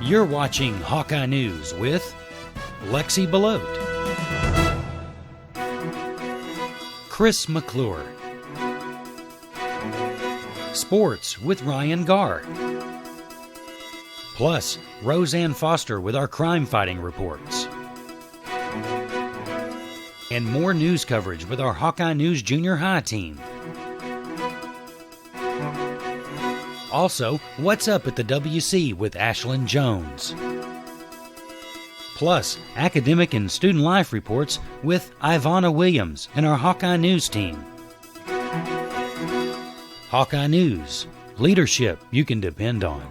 You're watching Hawkeye News with Lexi Belote, Chris McClure, Sports with Ryan Garr, plus Roseanne Foster with our crime fighting reports, and more news coverage with our Hawkeye News Junior High team. Also, What's Up at the WC with Ashlyn Jones. Plus, academic and student life reports with Ivana Williams and our Hawkeye News team. Hawkeye News, leadership you can depend on.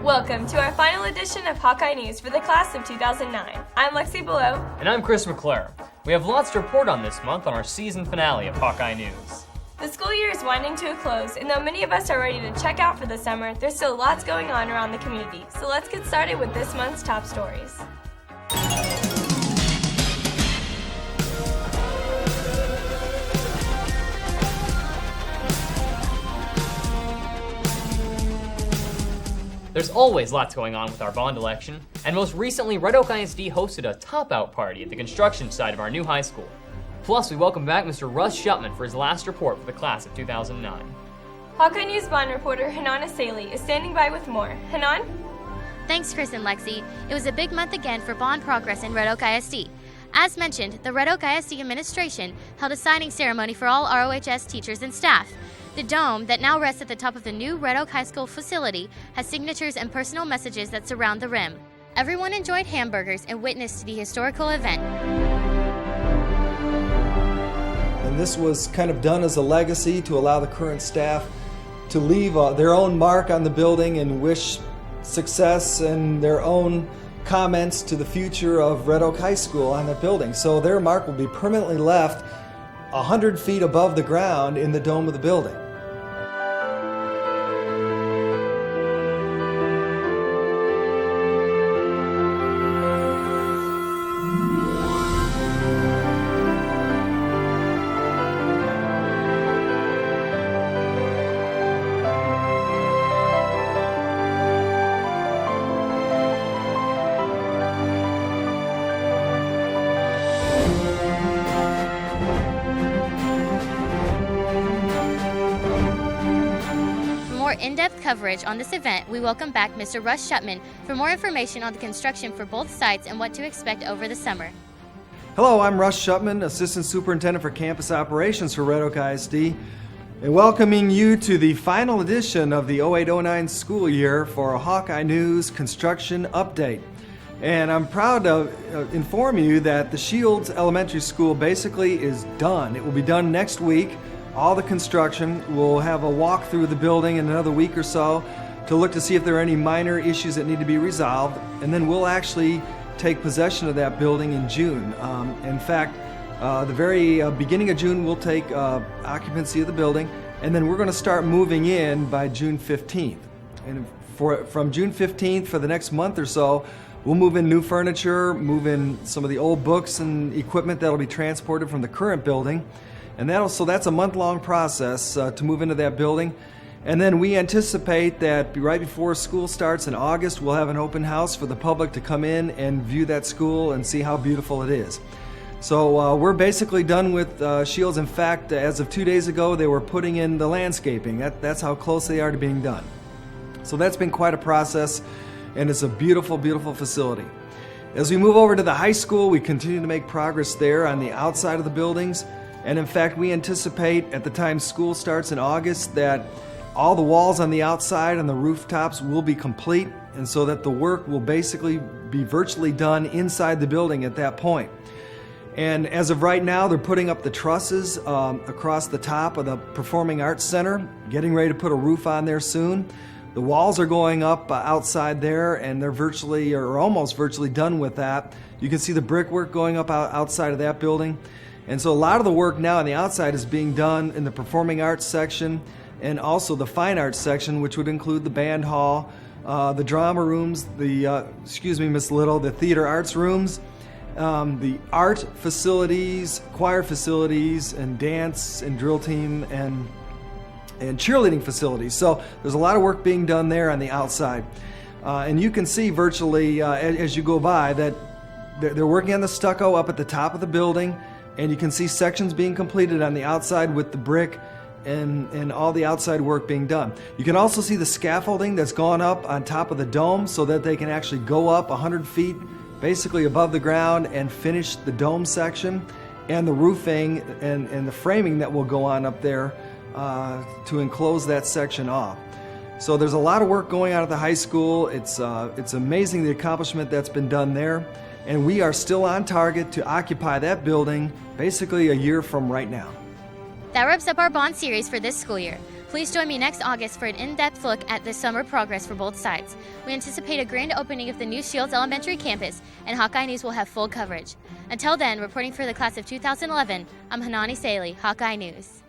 Welcome to our final edition of Hawkeye News for the class of 2009. I'm Lexi Belote. And I'm Chris McClure. We have lots to report on this month on our season finale of Hawkeye News. The school year is winding to a close, and though many of us are ready to check out for the summer, there's still lots going on around the community. So let's get started with this month's top stories. There's always lots going on with our bond election, and most recently, Red Oak ISD hosted a top-out party at the construction site of our new high school. Plus, we welcome back Mr. Russ Shupman for his last report for the class of 2009. Hawkeye News bond reporter Hanan Asaili is standing by with more. Hanan? Thanks, Chris and Lexi. It was a big month again for bond progress in Red Oak ISD. As mentioned, the Red Oak ISD administration held a signing ceremony for all ROHS teachers and staff. The dome, that now rests at the top of the new Red Oak High School facility, has signatures and personal messages that surround the rim. Everyone enjoyed hamburgers and witnessed the historical event. And this was kind of done as a legacy to allow the current staff to leave their own mark on the building and wish success and their own comments to the future of Red Oak High School on that building. So their mark will be permanently left 100 feet above the ground in the dome of the building. In-depth coverage on this event, we welcome back Mr. Russ Shupman for more information on the construction for both sites and what to expect over the summer. Hello, I'm Russ Shupman, Assistant Superintendent for Campus Operations for Red Oak ISD, and welcoming you to the final edition of the 08-09 school year for a Hawkeye News construction update. And I'm proud to inform you that the Shields Elementary School basically is done. It will be done next week. All the construction. We'll have a walk through the building in another week or so to look to see if there are any minor issues that need to be resolved, and then we'll actually take possession of that building in June. In fact, the very beginning of June we'll take occupancy of the building, and then we're going to start moving in by June 15th. And from June 15th for the next month or so, we'll move in new furniture, move in some of the old books and equipment that'll be transported from the current building. And that's a month-long process to move into that building. And then we anticipate that right before school starts in August, we'll have an open house for the public to come in and view that school and see how beautiful it is. So we're basically done with Shields. In fact, as of 2 days ago, they were putting in the landscaping. That's how close they are to being done. So that's been quite a process, and it's a beautiful, beautiful facility. As we move over to the high school, we continue to make progress there on the outside of the buildings. And in fact, we anticipate at the time school starts in August that all the walls on the outside and the rooftops will be complete, and so that the work will basically be virtually done inside the building at that point. And as of right now, they're putting up the trusses across the top of the Performing Arts Center, getting ready to put a roof on there soon. The walls are going up outside there, and they're virtually or almost virtually done with that. You can see the brickwork going up outside of that building. And so a lot of the work now on the outside is being done in the Performing Arts section and also the Fine Arts section, which would include the band hall, the drama rooms, Miss Little, the theater arts rooms, the art facilities, choir facilities, and dance and drill team and and cheerleading facilities. So there's a lot of work being done there on the outside. And you can see virtually as you go by that they're working on the stucco up at the top of the building, and you can see sections being completed on the outside with the brick and all the outside work being done. You can also see the scaffolding that's gone up on top of the dome so that they can actually go up 100 feet basically above the ground and finish the dome section, and the roofing and the framing that will go on up there to enclose that section off. So there's a lot of work going on at the high school. It's amazing the accomplishment that's been done there, and we are still on target to occupy that building basically a year from right now. That wraps up our Bond series for this school year. Please join me next August for an in-depth look at the summer progress for both sides. We anticipate a grand opening of the new Shields Elementary campus, and Hawkeye News will have full coverage. Until then, reporting for the class of 2011, I'm Hanani Saley, Hawkeye News.